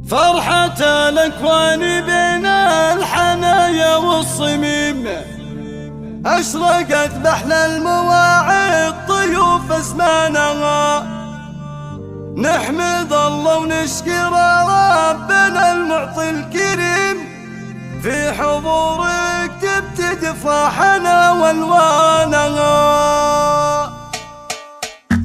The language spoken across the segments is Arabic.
فرحة الأكوان بين الحنايا والصميم، أشرقت بأحلى المواعيد طيوف أزمانها. نحمد الله ونشكر ربنا المعطي الكريم، في حضورك تبتدي فرحنا والوانها.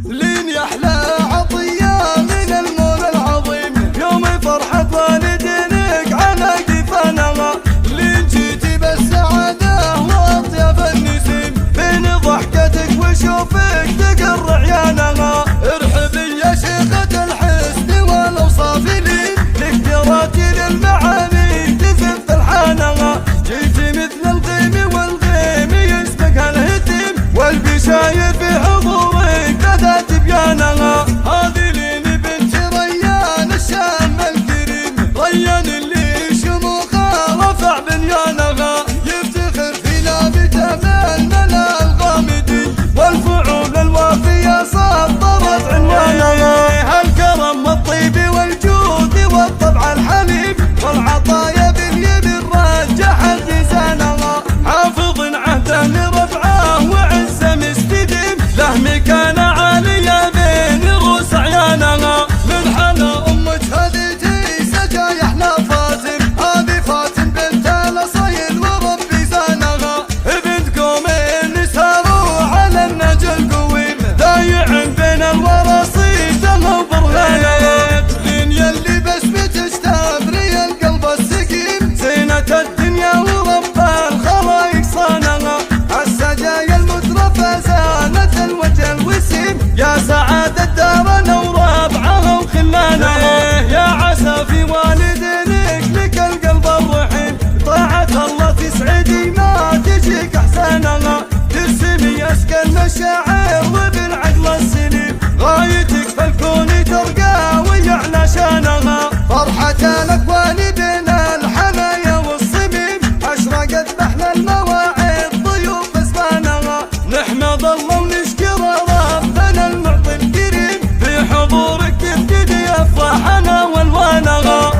لين يحلى عطية من المولى العظيم، يوم فرحة والدينك على كفانها. لين جيتي بالسعادة وأطيب النسيم، بين ضحكتك وشوفك تقر عيانها. ارحبي يا شيخة الحسن والأوصاف، لين تقدراتي للمعاني تزف الحانها. جيتي مثل الغيم والغيم يسبقها الهتيم، والبشاير في حضورك بدا تبيانها. هذه لين بنت ريان الشام الكريم، ريان اللي شموخها رفع بنيانها. يفتخر فينا بتمام ملا الغامدين، والفعول الوافية سطرت عنوانها. هالكرم والطيب والجود والطبع الحليم، والعطايا باليمين رجحت لسانها. حافظ عهده لرفعه وعزه مستديم، له مكانه عاليه بين رؤوس عيانها. من حلا امك هديتي سجايا احلى فاتن، هذه فاتن بنت الاصيل وربي زانها. بنت قومين ساروا على النجا القويم، ذايع بين الوراصيد وبرهانها. لين يلي بسمتك تبري القلب السقيم، زينة الدنيا ورب الخلايق صانها. السجايا المترفة زانت الوجه الوسيم، يا سعادة دارنا وربعها وخلانها. يا عسى في والدينك لك القلب الرحيم، طاعة الله تسعدي ما تجيك احسانها. ترسمي اسكى المشاعر وبالعقل السليم، غايتك فالكون ترقى ويعلى شانها. فرحة الأكوان بين الحنايا والصميم، أشرقت بأحلى المواعيد ضيوف أزمانها. نحمد الله ونشكر ربنا المعطي الكريم، في حضورك تبتدي أفراحنا والوانها.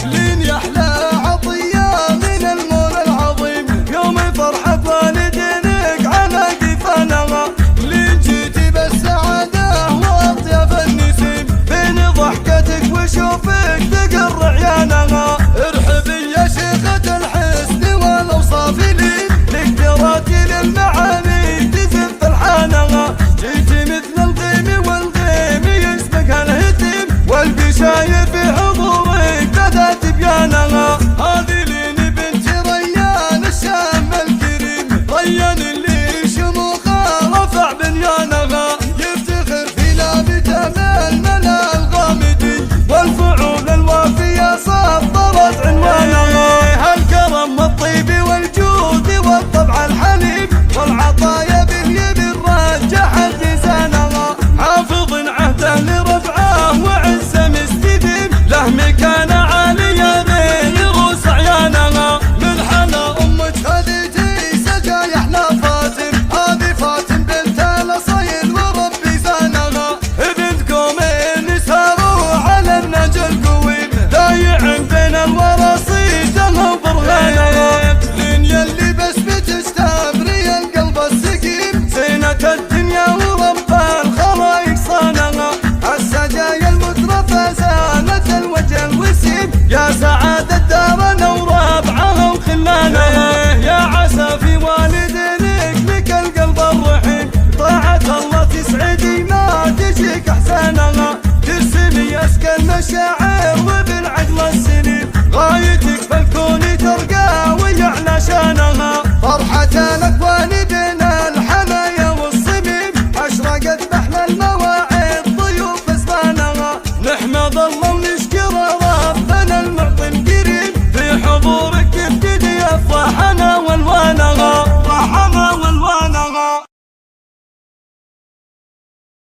لين يحلى عطية من المولى العظيم، يوم فرحة والدينك على كفانها. لين جيتي بالسعادة وأطيب النسيم، بين ضحكتك وشوفك تقر عيانها. ارحبي يا شيخة الحسن والأوصاف، لين تقدراتي للمعاني تزف الحانها. جيتي مثل الغيم والغيم يسبقها الهتيم، والبشاير في حضورك بدا تبيانها. هذه لين بنت ريان الشام الكريم، ريان اللي شموخها رفع بنيانها. يفتخر فينا بتمام ملا الغامدين، والفعول الوافية سطرت عنوانها. هالكرم والطيب والجود والطبع الحليم، والعطايا باليمين رجحت لسانها. حافظ عهده لرفعه وعزه مستديم، له مكانه عاليه بين رؤوس عيانها. من حلا امك هديتي سجايا احلى فاتن، هذه فاتن بنت الاصيل وربي زانها. بنت قومين ساروا على النجا القويم، ذايع بين الوراصيد وبرهانها. لين يلي بسمتك تبري القلب السقيم، زينة الدنيا ورب الخلايق صانها. السجايا المترفة زانت الوجه الوسيم، يا سعادة دارنا وربعها وخلانها. يا عسى في والدينك لك القلب الرحيم، طاعة الله تسعدي ما تجيك احسانها. ترسمي اسكى المشاعر وبالعقل السليم، غايتك